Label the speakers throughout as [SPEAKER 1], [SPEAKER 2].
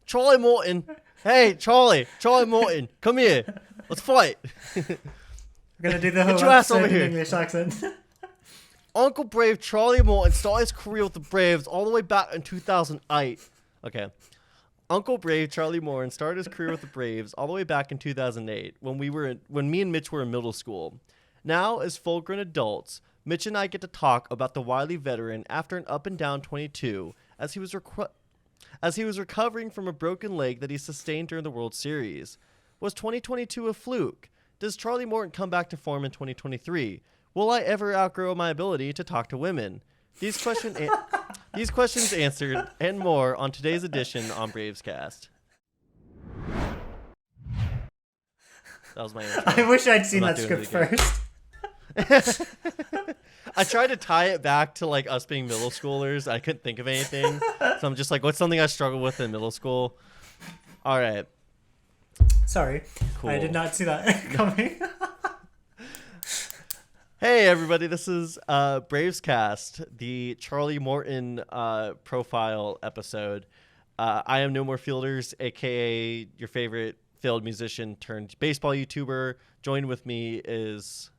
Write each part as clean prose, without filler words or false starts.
[SPEAKER 1] Charlie Morton. Hey, Charlie Morton, come here. Let's fight.
[SPEAKER 2] We're gonna do the whole
[SPEAKER 1] Get your ass
[SPEAKER 2] episode
[SPEAKER 1] over
[SPEAKER 2] in
[SPEAKER 1] here.
[SPEAKER 2] English accent.
[SPEAKER 1] Uncle Brave Charlie Morton started his career with the Braves all the way back in 2008. Okay. Uncle Brave Charlie Morton started his career with the Braves all the way back in 2008 when me and Mitch were in middle school. Now, as full-grown adults, Mitch and I get to talk about the wily veteran after an up-and-down 22 as he was recovering from a broken leg that he sustained during the World Series. Was 2022 a fluke? Does Charlie Morton come back to form in 2023? Will I ever outgrow my ability to talk to women? These questions answered and more on today's edition on Bravescast. That was my intro.
[SPEAKER 2] I wish I'd seen
[SPEAKER 1] I'm not
[SPEAKER 2] that
[SPEAKER 1] doing
[SPEAKER 2] script
[SPEAKER 1] it
[SPEAKER 2] first.
[SPEAKER 1] I tried to tie it back to like us being middle schoolers. I couldn't think of anything. So I'm just like, what's something I struggled with in middle school? All right.
[SPEAKER 2] Sorry,
[SPEAKER 1] Cool.
[SPEAKER 2] I did not see that coming.
[SPEAKER 1] Hey everybody, this is Bravescast, the Charlie Morton profile episode. I am No More Fielders, aka your favorite field musician turned baseball YouTuber. Joined with me is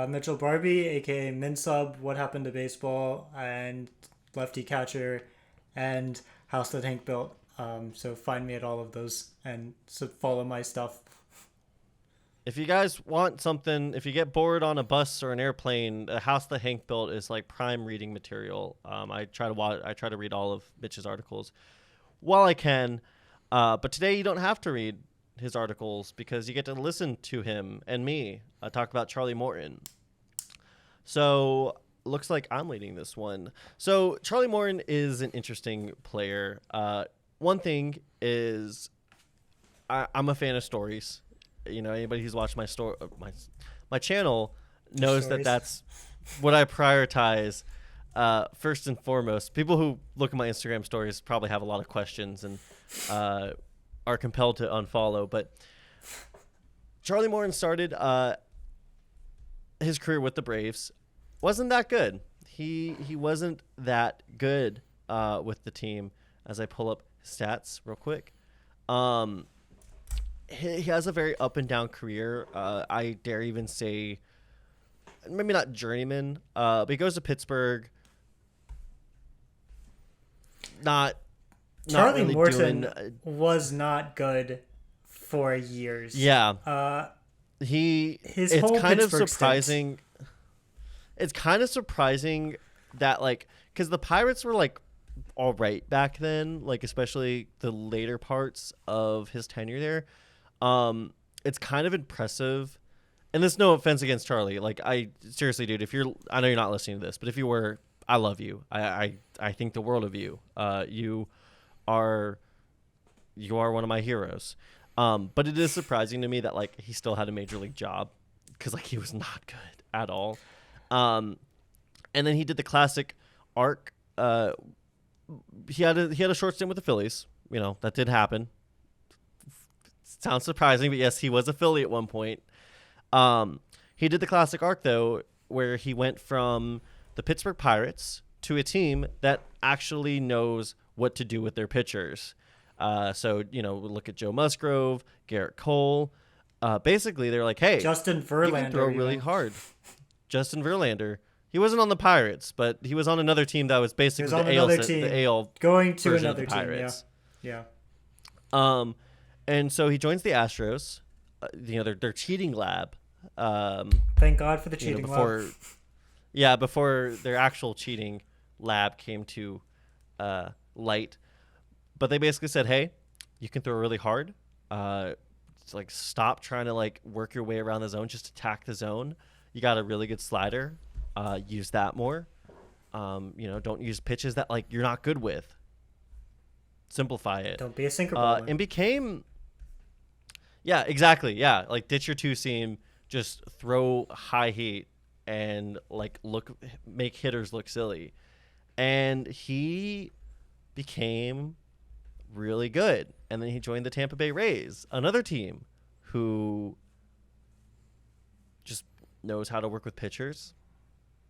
[SPEAKER 2] Mitchell Barbie, aka Minsub, What Happened to Baseball, and Lefty Catcher, and House That Hank Built. So find me at all of those and follow my stuff.
[SPEAKER 1] if you guys want something, if you get bored on a bus or an airplane, The House That Hank Built is like prime reading material. I try to read all of Mitch's articles while I can, but today you don't have to read his articles because you get to listen to him and me talk about Charlie Morton. So looks like I'm leading this one. So Charlie Morton is an interesting player. One thing is I'm a fan of stories. You know, anybody who's watched my channel knows that that's what I prioritize first and foremost. People who look at my Instagram stories probably have a lot of questions and are compelled to unfollow. But Charlie Morton started his career with the Braves. Wasn't that good. He wasn't that good with the team. As I pull up his stats real quick. He has a very up and down career. I dare even say, maybe not journeyman, but he goes to Pittsburgh.
[SPEAKER 2] Charlie
[SPEAKER 1] really
[SPEAKER 2] Morton
[SPEAKER 1] doing,
[SPEAKER 2] was not good for years.
[SPEAKER 1] Yeah.
[SPEAKER 2] His
[SPEAKER 1] it's
[SPEAKER 2] whole
[SPEAKER 1] kind
[SPEAKER 2] Pittsburgh
[SPEAKER 1] of surprising. It's kind of surprising that because the Pirates were all right back then, especially the later parts of his tenure there. It's kind of impressive, and there's no offense against Charlie. I seriously, dude, I know you're not listening to this, but if you were, I love you. I think the world of you. You are one of my heroes. But it is surprising to me that he still had a major league job because he was not good at all. And then he did the classic arc. He had a short stint with the Phillies. You know, that did happen. Sounds surprising, but yes, he was a Philly at one point. He did the classic arc though, where he went from the Pittsburgh Pirates to a team that actually knows what to do with their pitchers. So, look at Joe Musgrove, Garrett Cole. Basically, they're like, hey,
[SPEAKER 2] Justin Verlander,
[SPEAKER 1] you can throw really hard. Justin Verlander. He wasn't on the Pirates, but he was on another team that was basically the AL
[SPEAKER 2] going to
[SPEAKER 1] version
[SPEAKER 2] another
[SPEAKER 1] of the Pirates.
[SPEAKER 2] team.
[SPEAKER 1] Yeah. And so he joins the Astros. Their cheating lab.
[SPEAKER 2] Thank God for the cheating lab.
[SPEAKER 1] Yeah, before their actual cheating lab came to light. But they basically said, hey, you can throw really hard. Stop trying to work your way around the zone. Just attack the zone. You got a really good slider. Use that more. Don't use pitches that you're not good with. Simplify it.
[SPEAKER 2] Don't be a sinker baller.
[SPEAKER 1] And became. Yeah, exactly. Yeah, ditch your two seam. Just throw high heat and make hitters look silly. And he became really good. And then he joined the Tampa Bay Rays, another team who just knows how to work with pitchers,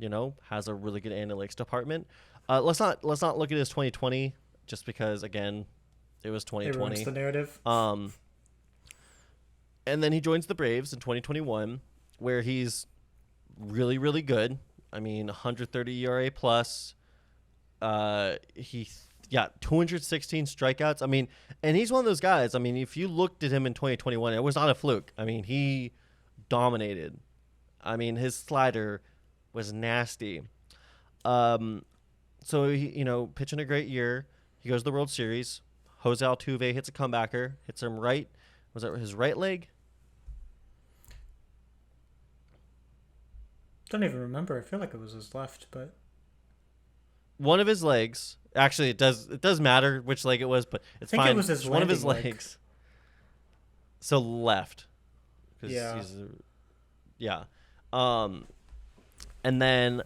[SPEAKER 1] has a really good analytics department. Let's not look at his 2020 just because, again, It was
[SPEAKER 2] It ruins
[SPEAKER 1] 2020.
[SPEAKER 2] the narrative.
[SPEAKER 1] And then he joins the Braves in 2021, where he's really, really good. I mean, 130 ERA plus. He got 216 strikeouts. I mean, and he's one of those guys. I mean, if you looked at him in 2021, it was not a fluke. I mean, he dominated. I mean, his slider was nasty. So he, pitching a great year. He goes to the World Series. Jose Altuve hits a comebacker, hits him right. Was that his right leg?
[SPEAKER 2] Don't even remember. I feel like it was his left, but
[SPEAKER 1] One of his legs. Actually, it does matter which leg it was, but it's
[SPEAKER 2] I think
[SPEAKER 1] fine.
[SPEAKER 2] it was his
[SPEAKER 1] one of his
[SPEAKER 2] landing leg.
[SPEAKER 1] legs. So left. 'Cause
[SPEAKER 2] Yeah.
[SPEAKER 1] Yeah. And then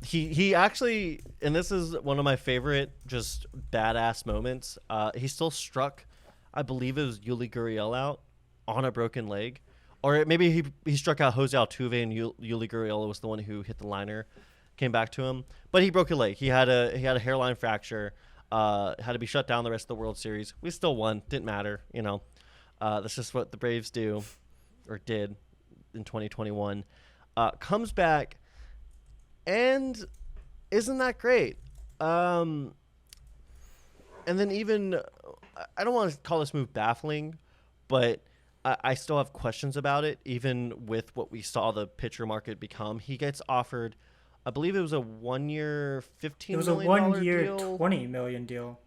[SPEAKER 1] he actually, and this is one of my favorite just badass moments. He still struck, I believe it was Yuli Gurriel out on a broken leg, or maybe he struck out Jose Altuve and Yuli Gurriel was the one who hit the liner, came back to him, but he broke a leg. He had a hairline fracture. Had to be shut down the rest of the World Series. We still won. Didn't matter. That's just what the Braves do, or did, in 2021. Comes back, and isn't that great? And then even, I don't want to call this move baffling, but I still have questions about it, even with what we saw the pitcher market become. He gets offered, I believe it was a 1 year, $15 million
[SPEAKER 2] it was a 1 year,
[SPEAKER 1] deal.
[SPEAKER 2] $20 million deal.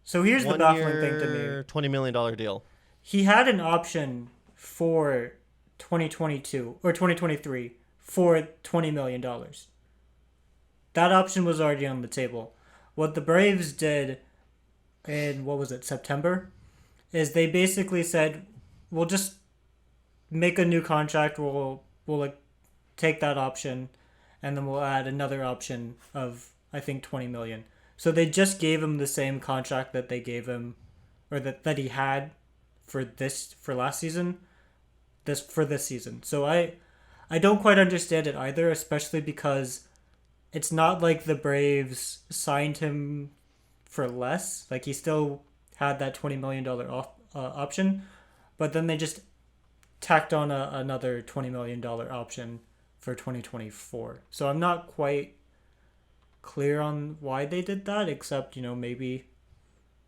[SPEAKER 2] So here's the baffling thing to me.
[SPEAKER 1] $20 million deal.
[SPEAKER 2] He had an option for 2022 or 2023 for $20 million. That option was already on the table. What the Braves did in, what was it, September, is they basically said, we'll just make a new contract. We'll like take that option, and then we'll add another option of, I think, 20 million. So they just gave him the same contract that they gave him, or that he had for last season, for this season. So I don't quite understand it either, especially because it's not like the Braves signed him for less. Like, he still had that $20 million option, but then they just tacked on another $20 million option for 2024. So I'm not quite clear on why they did that, except, maybe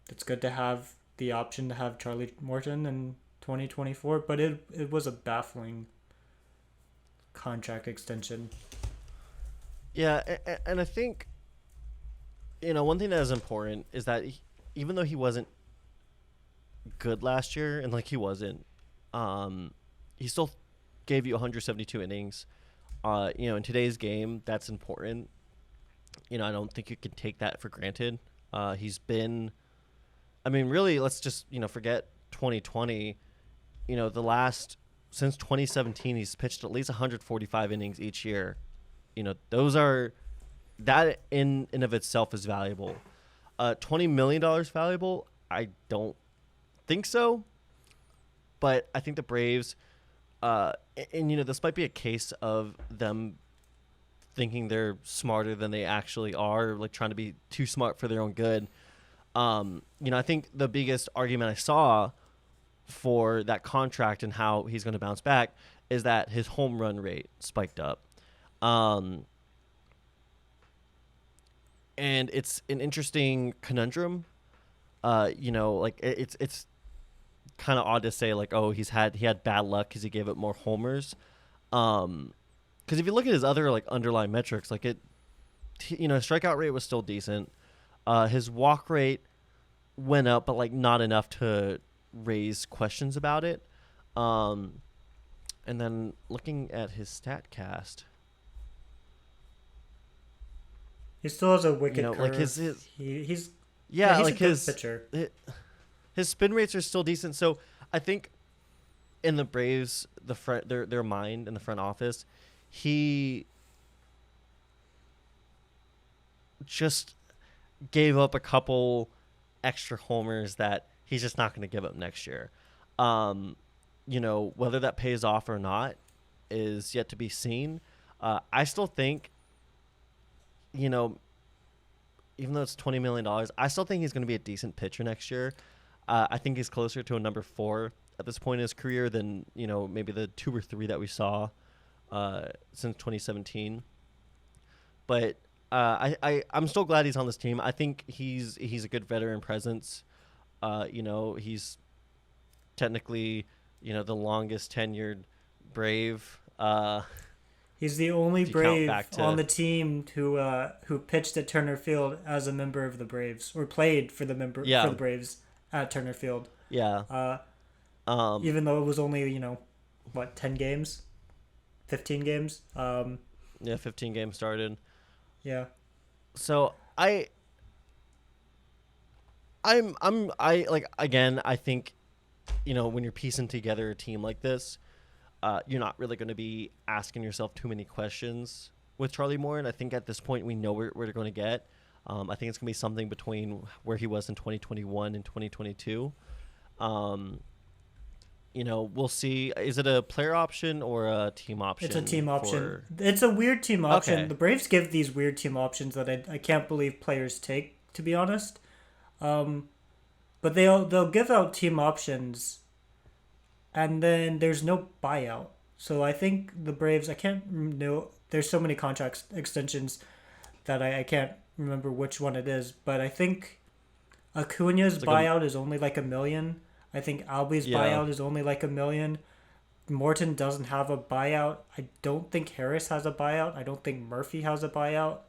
[SPEAKER 2] it's good to have the option to have Charlie Morton in 2024, but it was a baffling contract extension.
[SPEAKER 1] Yeah, and I think, one thing that is important is that even though he wasn't good last year, and he wasn't, he still gave you 172 innings. In today's game, that's important. I don't think you can take that for granted. He's been, really, let's just, forget 2020. Since 2017, he's pitched at least 145 innings each year. That in and of itself is valuable. $20 million valuable? I don't think so. But I think the Braves, this might be a case of them thinking they're smarter than they actually are, trying to be too smart for their own good. I think the biggest argument I saw for that contract and how he's going to bounce back is that his home run rate spiked up. And it's an interesting conundrum. It's kind of odd to say he had bad luck because he gave up more homers. Because if you look at his other underlying metrics, his strikeout rate was still decent. His walk rate went up, but not enough to raise questions about it. And then looking at his StatCast,
[SPEAKER 2] he still has a wicked curve.
[SPEAKER 1] his
[SPEAKER 2] he's
[SPEAKER 1] yeah,
[SPEAKER 2] he's a good
[SPEAKER 1] his
[SPEAKER 2] pitcher.
[SPEAKER 1] His spin rates are still decent. So I think in the Braves, their mind in the front office, he just gave up a couple extra homers that he's just not going to give up next year. Whether that pays off or not is yet to be seen. I still think, even though it's $20 million, I still think he's going to be a decent pitcher next year. I think he's closer to a number 4 at this point in his career than, maybe the 2 or 3 that we saw since 2017. But I'm still glad he's on this team. I think he's a good veteran presence. He's technically, the longest tenured Brave.
[SPEAKER 2] He's the only
[SPEAKER 1] if you count
[SPEAKER 2] Brave
[SPEAKER 1] back to-
[SPEAKER 2] on the team who pitched at Turner Field as a member of the Braves, or played for the for the Braves at Turner Field.
[SPEAKER 1] Yeah.
[SPEAKER 2] Even though it was only 10 games, 15 games.
[SPEAKER 1] 15 games started.
[SPEAKER 2] Yeah.
[SPEAKER 1] So I think, when you're piecing together a team like this, you're not really going to be asking yourself too many questions with Charlie Morton. I think at this point we know where they're going to get. I think it's going to be something between where he was in 2021 and 2022. We'll see. Is it a player option or a team option?
[SPEAKER 2] It's a team option. It's a weird team option.
[SPEAKER 1] Okay.
[SPEAKER 2] The Braves give these weird team options that I can't believe players take, to be honest. But they'll give out team options, and then there's no buyout. So I think the Braves, I can't know. There's so many contract extensions that I can't remember which one it is. But I think Acuna's buyout is only like $1 million. I think Albi's buyout is only like $1 million. Morton doesn't have a buyout. I don't think Harris has a buyout. I don't think Murphy has a buyout.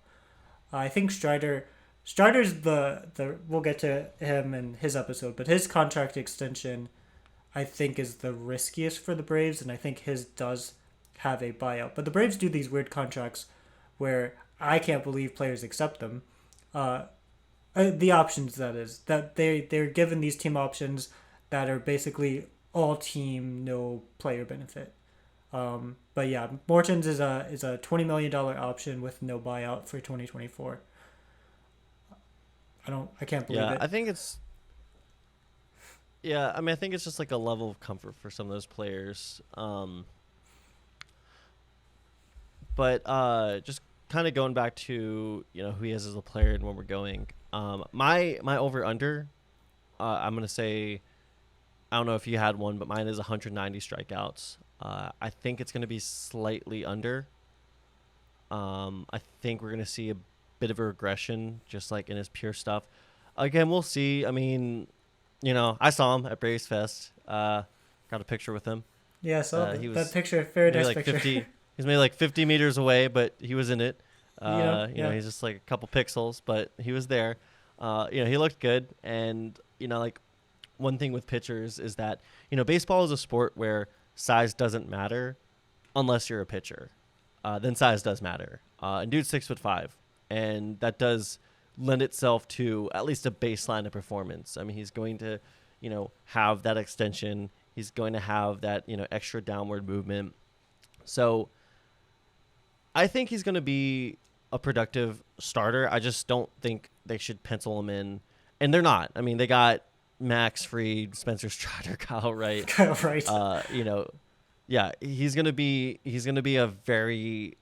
[SPEAKER 2] I think Strider's the we'll get to him in his episode, but his contract extension I think is the riskiest for the Braves, and I think his does have a buyout. But the Braves do these weird contracts where I can't believe players accept them. The options, that is, that they're given these team options that are basically all team, no player benefit. But yeah, Morton's is a $20 million option with no buyout for 2024. I can't believe it.
[SPEAKER 1] I think it's. Yeah, I think it's just like a level of comfort for some of those players. But just kind of going back to who he is as a player and where we're going. My over under, I'm gonna say, I don't know if you had one, but mine is 190 strikeouts. I think it's gonna be slightly under. I think we're gonna see a bit of a regression, just like in his pure stuff. Again, we'll see. I mean, I saw him at Braves Fest. Got a picture with him.
[SPEAKER 2] Yeah, I saw that picture. Very nice
[SPEAKER 1] like
[SPEAKER 2] picture.
[SPEAKER 1] 50, he's maybe like 50 meters away, but he was in it.
[SPEAKER 2] Yeah.
[SPEAKER 1] He's just like a couple pixels, but he was there. He looked good. And, like one thing with pitchers is that, baseball is a sport where size doesn't matter unless you're a pitcher. Then size does matter. And dude's 6'5", and that does lend itself to at least a baseline of performance. I mean, he's going to, have that extension. He's going to have that, extra downward movement. So I think he's going to be a productive starter. I just don't think they should pencil him in. And they're not. I mean, they got Max Fried, Spencer Strider, Kyle Wright. Yeah, he's going to be a very,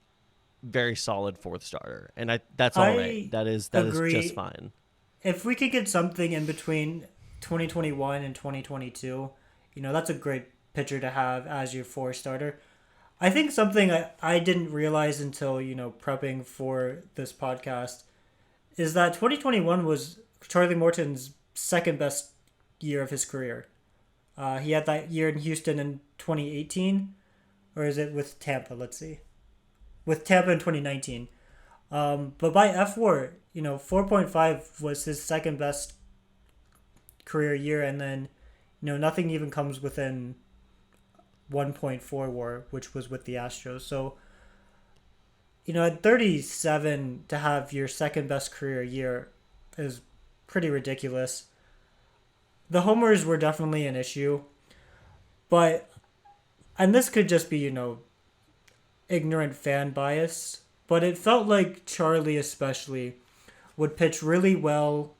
[SPEAKER 1] very solid fourth starter. And that's all right. That is just fine.
[SPEAKER 2] If we could get something in between 2021 and 2022, that's a great pitcher to have as your fourth starter. I think something I didn't realize until, prepping for this podcast is that 2021 was Charlie Morton's second best year of his career. He had that year in Houston in 2018, or is it with Tampa? Let's see. With Tampa in 2019. But by F4, 4.5 was his second best career year, and then, nothing even comes within 1.4 WAR, which was with the Astros. So, at 37 to have your second best career year is pretty ridiculous. The homers were definitely an issue, and this could just be, ignorant fan bias, but it felt like Charlie especially would pitch really well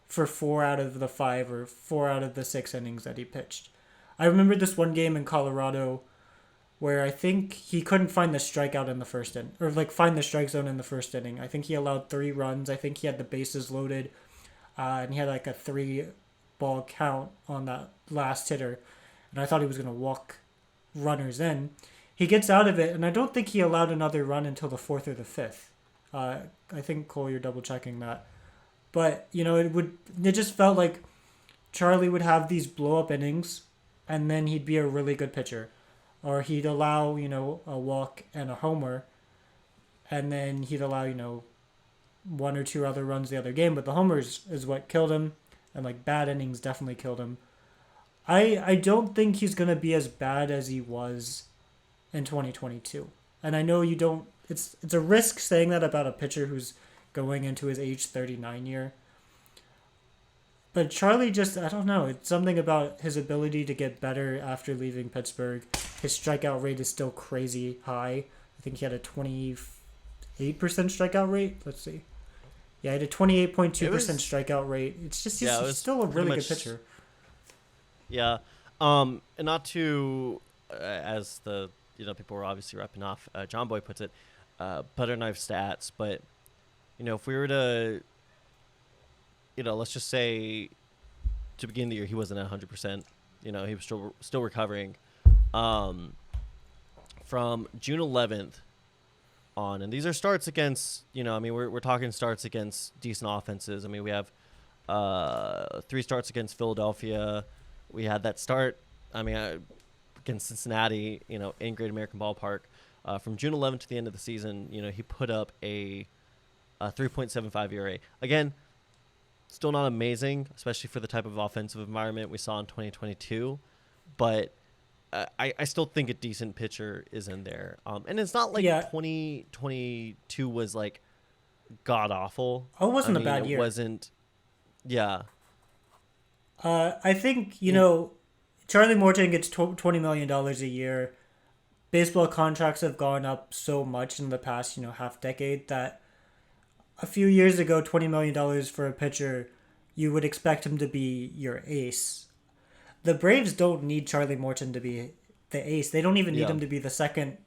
[SPEAKER 2] for 4 out of the 5 or 4 out of the 6 innings that he pitched. I remember this one game in Colorado where I think he couldn't find the strikeout in the first inning, or like find the strike zone in the first inning. I think he allowed 3 runs. I think he had the bases loaded, and he had like a 3 ball count on that last hitter, and I thought he was gonna walk runners in. He gets out of it, and I don't think he allowed another run until the fourth or the fifth. I think Cole, you're double checking that, but it just felt like Charlie would have these blow up innings, and then he'd be a really good pitcher, or he'd allow a walk and a homer, and then he'd allow 1 or 2 other runs the other game. But the homers is what killed him, and like bad innings definitely killed him. I don't think he's gonna be as bad as he was in 2022, and I know you don't. It's a risk saying that about a pitcher who's going into his age 39 year. But Charlie just, I don't know. It's something about his ability to get better after leaving Pittsburgh. His strikeout rate is still crazy high. I think he had a 28% strikeout rate. Let's see. Yeah, he had a 28.2% strikeout rate. It's just, he's still a really good pitcher.
[SPEAKER 1] Yeah. And not to, as the, people were obviously repping off, John Boy puts it, butter knife stats. But, if we were to, let's just say to begin the year, he wasn't at 100%. He was still recovering. From June 11th on, and these are starts against, we're talking starts against decent offenses. I mean, we have 3 starts against Philadelphia. We had that start, against Cincinnati, in Great American Ballpark. From June 11th to the end of the season, he put up a 3.75 ERA. Again, still not amazing, especially for the type of offensive environment we saw in 2022. But I still think a decent pitcher is in there. And it's not like 2022 was like god awful.
[SPEAKER 2] Oh, it wasn't a bad year.
[SPEAKER 1] It wasn't. Yeah.
[SPEAKER 2] I think, Charlie Morton gets $20 million a year. Baseball contracts have gone up so much in the past, half decade that a few years ago, $20 million for a pitcher, you would expect him to be your ace. The Braves don't need Charlie Morton to be the ace. They don't even need him to be the second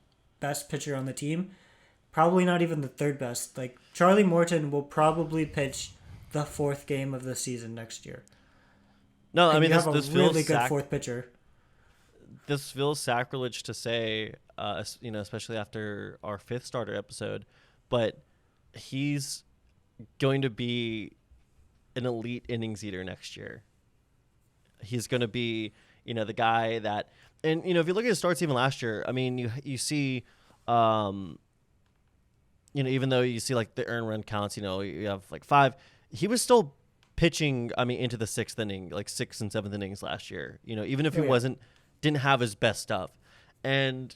[SPEAKER 2] best pitcher on the team. Probably not even the third best. Like, Charlie Morton will probably pitch the 4th game of the season next year.
[SPEAKER 1] No,
[SPEAKER 2] and
[SPEAKER 1] this
[SPEAKER 2] feels really good 4th pitcher.
[SPEAKER 1] This feels sacrilege to say, especially after our 5th starter episode, but he's going to be an elite innings eater next year. He's going to be, the guy that, and if you look at his starts even last year, you see, even though you see like the earned run counts, you have like 5, he was still pitching, into the 6th inning, like 6th and 7th innings last year, even if he didn't have his best stuff. And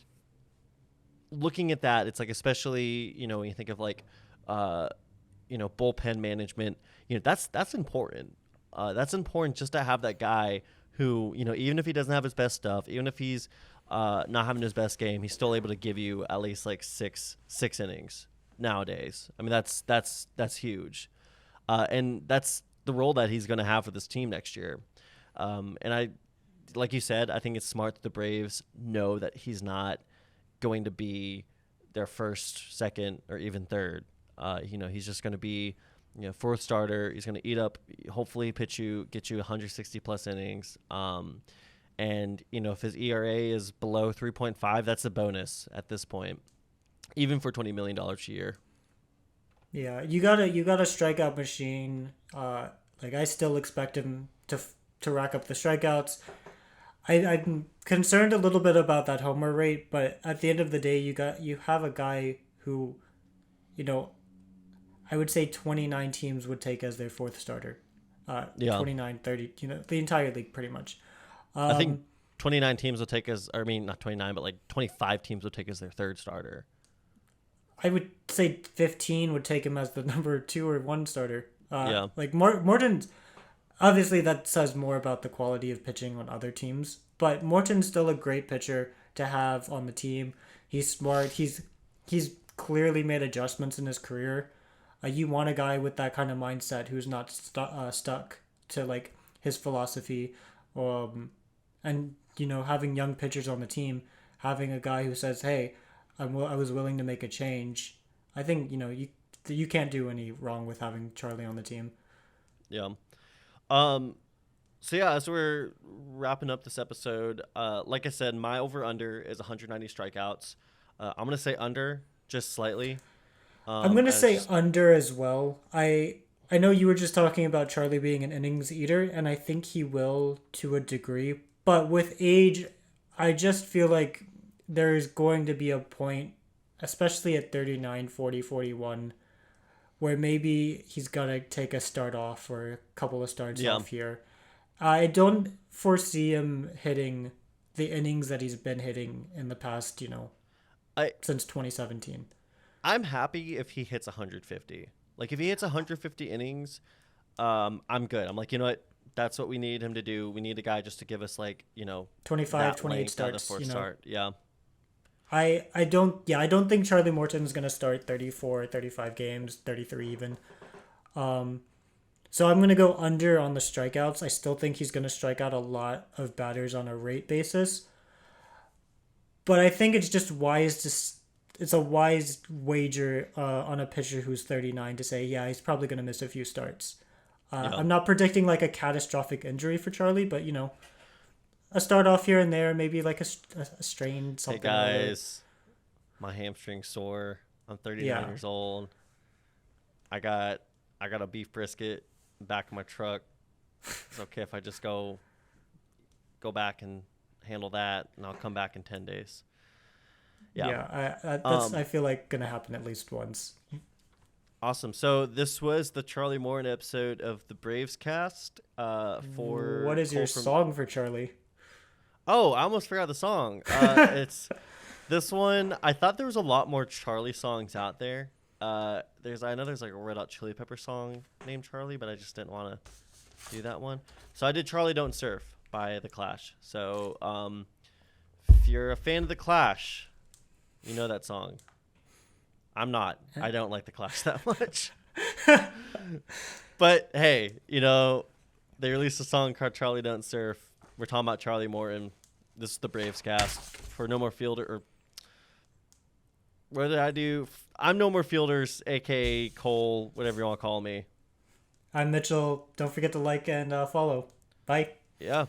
[SPEAKER 1] looking at that, it's like, especially, when you think of like, bullpen management, that's important. That's important just to have that guy who, even if he doesn't have his best stuff, even if he's not having his best game, he's still able to give you at least like six innings nowadays. That's huge. And that's the role that he's going to have for this team next year. And like you said, I think it's smart that the Braves know that he's not going to be their first, second, or even third. He's just going to be, 4th starter. He's going to eat up, hopefully get you 160 plus innings. And if his ERA is below 3.5, that's a bonus at this point, even for $20 million a year.
[SPEAKER 2] Yeah, you got a strikeout machine. I still expect him to rack up the strikeouts. I'm concerned a little bit about that homer rate, but at the end of the day, you have a guy who, I would say 29 teams would take as their 4th starter. 29, 30, the entire league pretty much.
[SPEAKER 1] I think 29 teams will take not 29, but like 25 teams will take as their 3rd starter.
[SPEAKER 2] I would say 15 would take him as the number 2 or 1 starter. Like Morton's, obviously that says more about the quality of pitching on other teams, but Morton's still a great pitcher to have on the team. He's smart. He's clearly made adjustments in his career. You want a guy with that kind of mindset who's not stuck to like his philosophy, and having young pitchers on the team having a guy who says, "Hey, I was willing to make a change." I think you can't do any wrong with having Charlie on the team.
[SPEAKER 1] Yeah. Um. So yeah, as we're wrapping up this episode, like I said, my over under is 190 strikeouts. I'm gonna say under just slightly.
[SPEAKER 2] I'm gonna
[SPEAKER 1] And it's
[SPEAKER 2] say
[SPEAKER 1] just
[SPEAKER 2] under as well. I know you were just talking about Charlie being an innings eater, and I think he will to a degree. But with age, I just feel like there's going to be a point, especially at 39, 40, 41, where maybe he's gonna take a start off or a couple of starts
[SPEAKER 1] yeah.
[SPEAKER 2] off here. I don't foresee him hitting the innings that he's been hitting in the past,
[SPEAKER 1] I
[SPEAKER 2] since 2017.
[SPEAKER 1] I'm happy if he hits 150. Like if he hits 150 innings, I'm good. I'm like, you know what? That's what we need him to do. We need a guy just to give us like,
[SPEAKER 2] 25,
[SPEAKER 1] that
[SPEAKER 2] 28
[SPEAKER 1] length out of the
[SPEAKER 2] starts,
[SPEAKER 1] fourth start. Yeah.
[SPEAKER 2] I don't think Charlie Morton's going to start 34, 35 games, 33 even. So I'm going to go under on the strikeouts. I still think he's going to strike out a lot of batters on a rate basis. But I think it's just wise it's a wise wager on a pitcher who's 39 to say, yeah, he's probably going to miss a few starts.
[SPEAKER 1] Yeah.
[SPEAKER 2] I'm not predicting like a catastrophic injury for Charlie, but a start off here and there, maybe like a strain, something.
[SPEAKER 1] Hey guys, my hamstring's sore. I'm 39
[SPEAKER 2] Yeah.
[SPEAKER 1] years old. I got a beef brisket in the back of my truck. It's okay if I just go back and handle that, and I'll come back in 10 days. Yeah.
[SPEAKER 2] That's I feel like gonna happen at least once.
[SPEAKER 1] Awesome. So this was the Charlie Morton episode of the Braves cast. For
[SPEAKER 2] What is your
[SPEAKER 1] Cole from-
[SPEAKER 2] song for Charlie?
[SPEAKER 1] Oh, I almost forgot the song. It's this one. I thought there was a lot more Charlie songs out there. I know there's like a Red Hot Chili Pepper song named Charlie, but I just didn't want to do that one. So I did Charlie Don't Surf by The Clash. So if you're a fan of The Clash, you know that song. I'm not. I don't like The Clash that much. But hey, they released a song called Charlie Don't Surf. We're talking about Charlie Morton. This is the Braves cast for No More Fielder. Or what did I do? I'm No More Fielders, a.k.a. Cole, whatever you want to call me.
[SPEAKER 2] I'm Mitchell. Don't forget to like and follow. Bye.
[SPEAKER 1] Yeah.